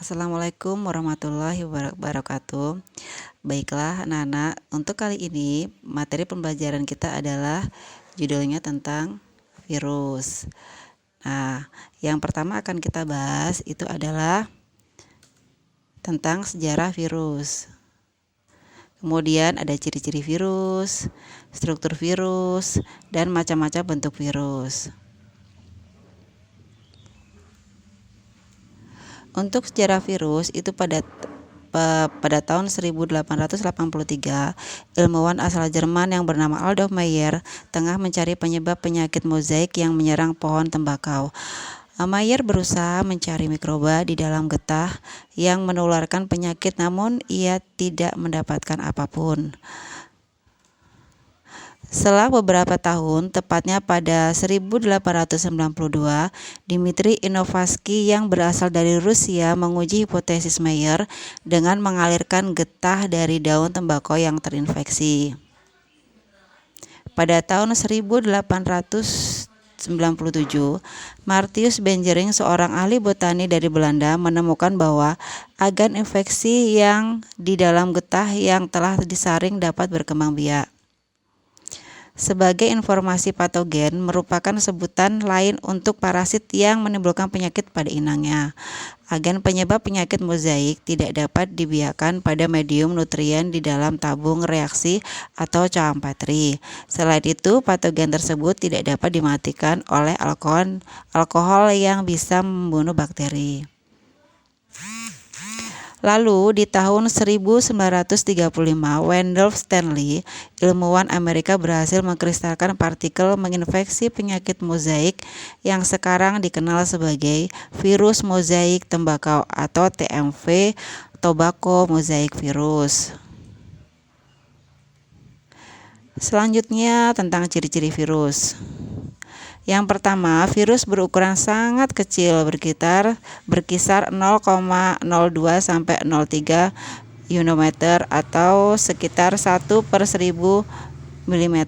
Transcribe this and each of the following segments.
Assalamualaikum warahmatullahi wabarakatuh. Baiklah anak-anak, untuk kali ini materi pembelajaran kita adalah judulnya tentang virus. Nah, yang pertama akan kita bahas itu adalah tentang sejarah virus. Kemudian ada ciri-ciri virus, struktur virus, dan macam-macam bentuk virus. Untuk sejarah virus itu pada tahun 1883, ilmuwan asal Jerman yang bernama Adolf Meyer tengah mencari penyebab penyakit mozaik yang menyerang pohon tembakau. Meyer berusaha mencari mikroba di dalam getah yang menularkan penyakit, namun ia tidak mendapatkan apapun. Setelah beberapa tahun, tepatnya pada 1892, Dmitri Inovatsky yang berasal dari Rusia menguji hipotesis Meyer dengan mengalirkan getah dari daun tembakau yang terinfeksi. Pada tahun 1897, Martius Benjering, seorang ahli botani dari Belanda, menemukan bahwa agen infeksi yang di dalam getah yang telah disaring dapat berkembang biak. Sebagai informasi, patogen merupakan sebutan lain untuk parasit yang menimbulkan penyakit pada inangnya. Agen penyebab penyakit mozaik tidak dapat dibiarkan pada medium nutrien di dalam tabung reaksi atau cawang patri. Selain itu, patogen tersebut tidak dapat dimatikan oleh alkohol yang bisa membunuh bakteri. Lalu di tahun 1935, Wendell Stanley, ilmuwan Amerika, berhasil mengkristalkan partikel menginfeksi penyakit mozaik yang sekarang dikenal sebagai virus mozaik tembakau atau TMV, Tobacco Mosaic Virus. Selanjutnya tentang ciri-ciri virus. Yang pertama, virus berukuran sangat kecil, berkisar 0,02 sampai 0,3 ionometer atau sekitar 1/1000 mm,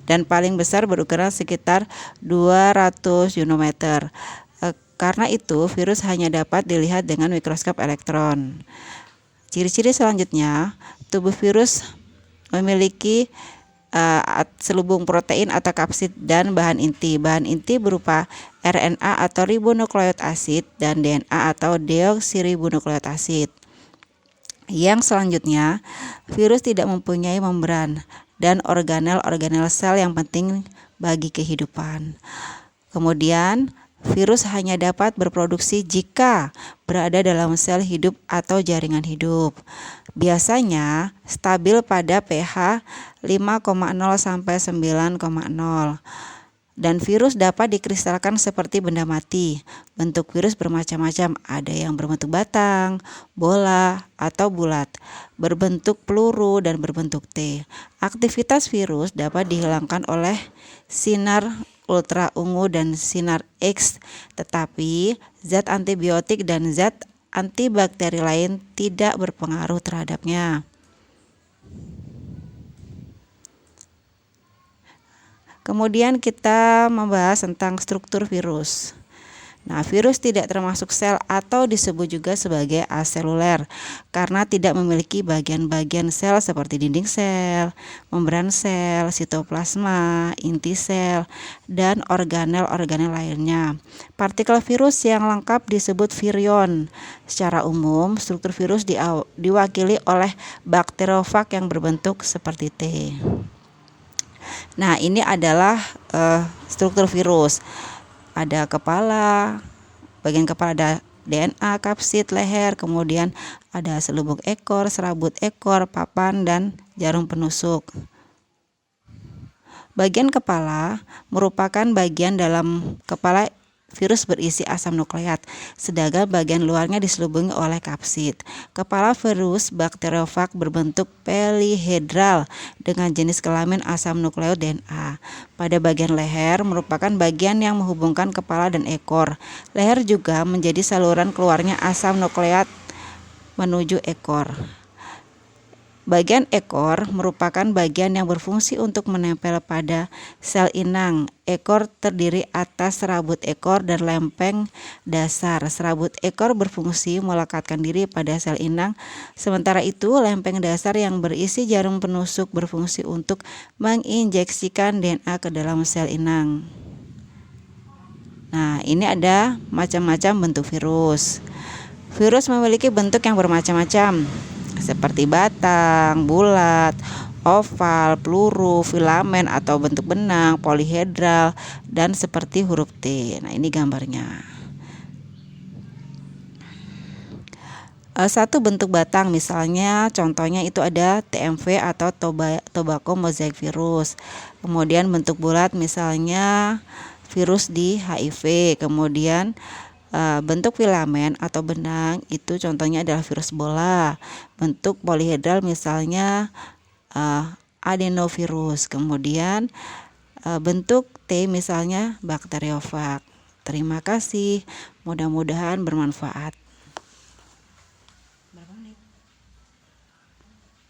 dan paling besar berukuran sekitar 200 ionometer. Karena itu, virus hanya dapat dilihat dengan mikroskop elektron. Ciri-ciri selanjutnya, tubuh virus memiliki selubung protein atau kapsid dan bahan inti. Bahan inti berupa RNA atau ribonukleot asid dan DNA atau deoksiribonukleot asid. Yang selanjutnya, virus tidak mempunyai membran dan organel sel yang penting bagi kehidupan. Kemudian, virus hanya dapat berproduksi jika berada dalam sel hidup atau jaringan hidup. Biasanya stabil pada pH 5,0 sampai 9,0. Dan virus dapat dikristalkan seperti benda mati. Bentuk virus bermacam-macam, ada yang berbentuk batang, bola, atau bulat, berbentuk peluru, dan berbentuk T. Aktivitas virus dapat dihilangkan oleh sinar ultra ungu dan sinar X, tetapi zat antibiotik dan zat antibakteri lain tidak berpengaruh terhadapnya. Kemudian kita membahas tentang struktur virus. Nah, virus tidak termasuk sel atau disebut juga sebagai aseluler karena tidak memiliki bagian-bagian sel seperti dinding sel, membran sel, sitoplasma, inti sel, dan organel-organel lainnya. Partikel virus yang lengkap disebut virion. Secara umum, struktur virus diwakili oleh bakteriofag yang berbentuk seperti T. Nah, ini adalah struktur virus. Ada kepala, bagian kepala ada DNA, kapsid, leher, kemudian ada selubung ekor, serabut ekor, papan, dan jarum penusuk. Bagian kepala merupakan bagian dalam kepala virus berisi asam nukleat, sedangkan bagian luarnya diselubungi oleh kapsid. Kepala virus bakteriofag berbentuk pelihedral dengan jenis kelamin asam nukleot DNA. Pada bagian leher merupakan bagian yang menghubungkan kepala dan ekor. Leher juga menjadi saluran keluarnya asam nukleat menuju ekor. Bagian ekor merupakan bagian yang berfungsi untuk menempel pada sel inang. Ekor terdiri atas serabut ekor dan lempeng dasar. Serabut ekor berfungsi melekatkan diri pada sel inang. Sementara itu, lempeng dasar yang berisi jarum penusuk berfungsi untuk menginjeksikan DNA ke dalam sel inang. Nah, ini ada macam-macam bentuk virus. Virus memiliki bentuk yang bermacam-macam, seperti batang, bulat, oval, peluru, filamen atau bentuk benang, polihedral, dan seperti huruf T. Nah, ini gambarnya. Satu bentuk batang, misalnya contohnya itu ada TMV atau tobacco mosaic virus. Kemudian bentuk bulat misalnya virus di HIV. Kemudian bentuk filamen atau benang itu contohnya adalah virus bola. Bentuk polihedral misalnya adenovirus. Kemudian bentuk T misalnya bakteriofag. Terima kasih, mudah-mudahan bermanfaat.